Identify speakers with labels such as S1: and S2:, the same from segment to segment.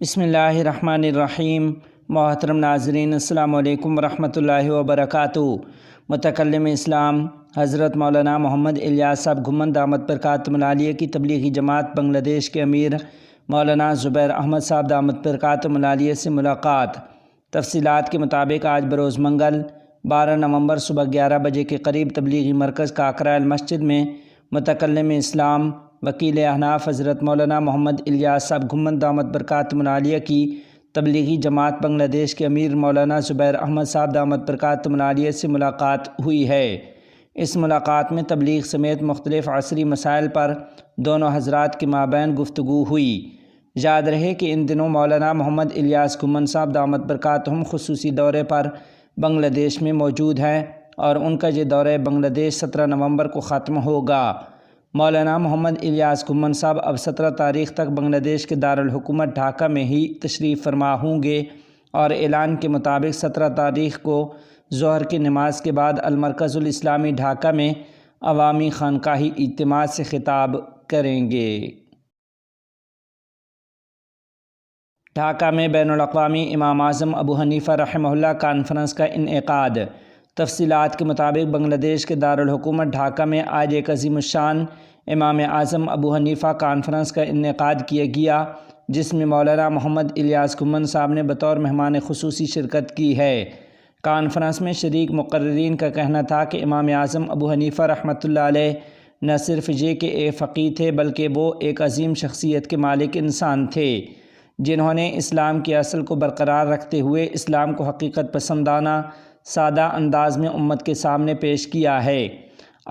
S1: بسم اللہ الرحمن الرحیم۔ محترم ناظرین، السلام علیکم ورحمۃ اللہ وبرکاتہ۔ متکلم اسلام حضرت مولانا محمد الیاس صاحب گھمن دامت برکاتہم العالیہ کی تبلیغی جماعت بنگلہ دیش کے امیر مولانا زبیر احمد صاحب دامت برکاتہم العالیہ سے ملاقات۔ تفصیلات کے مطابق آج بروز منگل 12 نومبر صبح 11 بجے کے قریب تبلیغی مرکز کاکرہ المسجد میں متکلم اسلام وکیل احناف حضرت مولانا محمد الیاس صاحب گھمن دامت برکاتہم العالیہ کی تبلیغی جماعت بنگلہ دیش کے امیر مولانا زبیر احمد صاحب دامت برکاتہم العالیہ سے ملاقات ہوئی ہے۔ اس ملاقات میں تبلیغ سمیت مختلف عصری مسائل پر دونوں حضرات کے مابین گفتگو ہوئی۔ یاد رہے کہ ان دنوں مولانا محمد الیاس گھمن صاحب دامت برکاتہم خصوصی دورے پر بنگلہ دیش میں موجود ہیں اور ان کا یہ دورہ بنگلہ دیش 17 نومبر کو ختم ہوگا۔ مولانا محمد الیاس گھمن صاحب اب 17 تاریخ تک بنگلہ دیش کے دارالحکومت ڈھاکہ میں ہی تشریف فرما ہوں گے اور اعلان کے مطابق 17 تاریخ کو ظہر کی نماز کے بعد المرکز الاسلامی ڈھاکہ میں عوامی خانقاہی اجتماع سے خطاب کریں گے۔ ڈھاکہ میں بین الاقوامی امام اعظم ابو حنیفہ رحمہ اللہ کانفرنس کا انعقاد۔ تفصیلات کے مطابق بنگلہ دیش کے دارالحکومت ڈھاکہ میں آج ایک عظیم الشان امام اعظم ابو حنیفہ کانفرنس کا انعقاد کیا گیا، جس میں مولانا محمد الیاس گھمن صاحب نے بطور مہمان خصوصی شرکت کی ہے۔ کانفرنس میں شریک مقررین کا کہنا تھا کہ امام اعظم ابو حنیفہ رحمۃ اللہ علیہ نہ صرف یہ کہ ایک فقیہ تھے بلکہ وہ ایک عظیم شخصیت کے مالک انسان تھے، جنہوں نے اسلام کی اصل کو برقرار رکھتے ہوئے اسلام کو حقیقت پسندانہ سادہ انداز میں امت کے سامنے پیش کیا ہے۔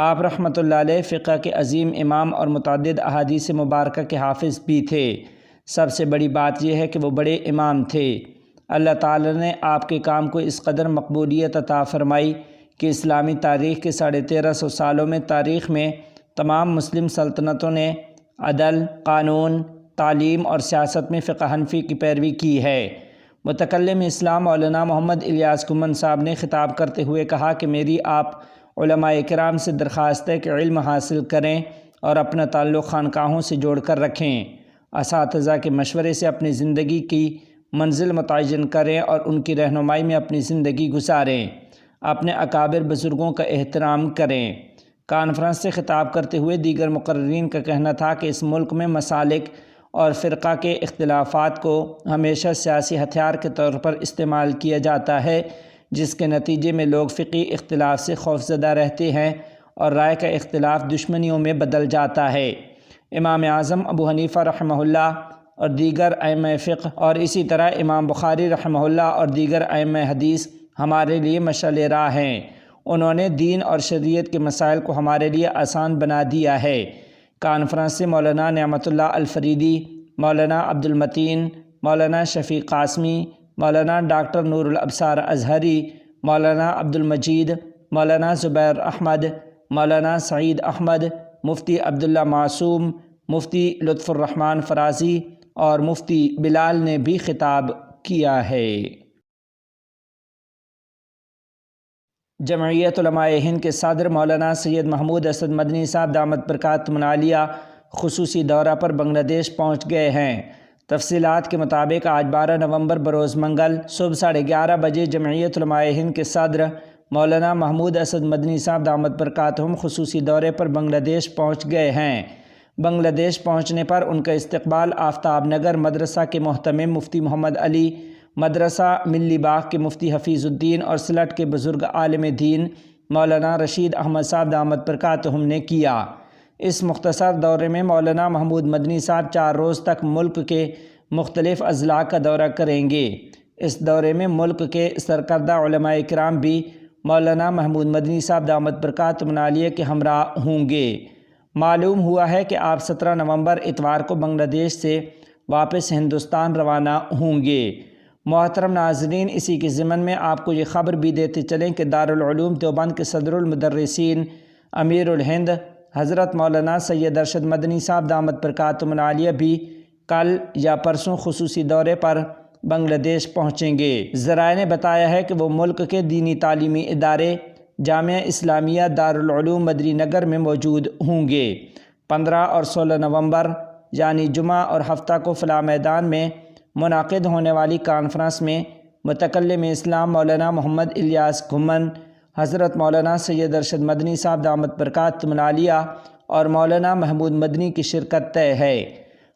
S1: آپ رحمۃ اللہ علیہ فقہ کے عظیم امام اور متعدد احادیث مبارکہ کے حافظ بھی تھے۔ سب سے بڑی بات یہ ہے کہ وہ بڑے امام تھے۔ اللہ تعالی نے آپ کے کام کو اس قدر مقبولیت عطا فرمائی کہ اسلامی تاریخ کے 1350 سالوں میں تاریخ میں تمام مسلم سلطنتوں نے عدل، قانون، تعلیم اور سیاست میں فقہ حنفی کی پیروی کی ہے۔ متکلم اسلام مولانا محمد الیاس گھمن صاحب نے خطاب کرتے ہوئے کہا کہ میری آپ علماء کرام سے درخواست ہے کہ علم حاصل کریں اور اپنا تعلق خانقاہوں سے جوڑ کر رکھیں، اساتذہ کے مشورے سے اپنی زندگی کی منزل متعین کریں اور ان کی رہنمائی میں اپنی زندگی گزاریں، اپنے اکابر بزرگوں کا احترام کریں۔ کانفرنس سے خطاب کرتے ہوئے دیگر مقررین کا کہنا تھا کہ اس ملک میں مسالک اور فرقہ کے اختلافات کو ہمیشہ سیاسی ہتھیار کے طور پر استعمال کیا جاتا ہے، جس کے نتیجے میں لوگ فقہی اختلاف سے خوفزدہ رہتے ہیں اور رائے کا اختلاف دشمنیوں میں بدل جاتا ہے۔ امام اعظم ابو حنیفہ رحمہ اللہ اور دیگر ائمہ فقہ اور اسی طرح امام بخاری رحمہ اللہ اور دیگر ائمہ حدیث ہمارے لیے مشعل راہ ہیں۔ انہوں نے دین اور شریعت کے مسائل کو ہمارے لیے آسان بنا دیا ہے۔ کانفرنس سے مولانا نعمت اللہ الفریدی، مولانا عبد المتین، مولانا شفیع قاسمی، مولانا ڈاکٹر نور الابصار ازہری، مولانا عبد المجید، مولانا زبیر احمد، مولانا سعید احمد، مفتی عبداللہ معصوم، مفتی لطف الرحمن فرازی اور مفتی بلال نے بھی خطاب کیا ہے۔ جمعیت علماء ہند کے صدر مولانا سید محمود اسد مدنی صاحب دامت برکاتہم العالیہ خصوصی دورہ پر بنگلہ دیش پہنچ گئے ہیں۔ تفصیلات کے مطابق آج 12 نومبر بروز منگل صبح 11:30 بجے جمعیت علماء ہند کے صدر مولانا محمود اسد مدنی صاحب دامت برکاتہم خصوصی دورے پر بنگلہ دیش پہنچ گئے ہیں۔ بنگلہ دیش پہنچنے پر ان کا استقبال آفتاب نگر مدرسہ کے محتمم مفتی محمد علی، مدرسہ ملی باغ کے مفتی حفیظ الدین اور سلٹ کے بزرگ عالم دین مولانا رشید احمد صاحب دامت برکاتہم نے کیا۔ اس مختصر دورے میں مولانا محمود مدنی صاحب 4 روز تک ملک کے مختلف اضلاع کا دورہ کریں گے۔ اس دورے میں ملک کے سرکردہ علماء کرام بھی مولانا محمود مدنی صاحب دامت برکاتہم العالیہ کے ہمراہ ہوں گے۔ معلوم ہوا ہے کہ آپ 17 نومبر اتوار کو بنگلہ دیش سے واپس ہندوستان روانہ ہوں گے۔ محترم ناظرین، اسی کے ضمن میں آپ کو یہ خبر بھی دیتے چلیں کہ دارالعلوم دیوبند کے صدر المدرسین امیر الہند حضرت مولانا سید ارشد مدنی صاحب دامت برکاتہم العالیہ بھی کل یا پرسوں خصوصی دورے پر بنگلہ دیش پہنچیں گے۔ ذرائع نے بتایا ہے کہ وہ ملک کے دینی تعلیمی ادارے جامعہ اسلامیہ دارالعلوم مدنی نگر میں موجود ہوں گے۔ 15 اور 16 نومبر یعنی جمعہ اور ہفتہ کو فلاح میدان میں منعقد ہونے والی کانفرنس میں متکلم اسلام مولانا محمد الیاس گھمن، حضرت مولانا سید ارشد مدنی صاحب دامت برکاتہم العالیہ اور مولانا محمود مدنی کی شرکت طے ہے۔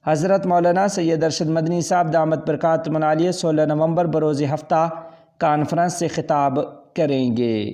S1: حضرت مولانا سید ارشد مدنی صاحب دامت برکاتہم العالیہ 16 نومبر بروز ہفتہ کانفرنس سے خطاب کریں گے۔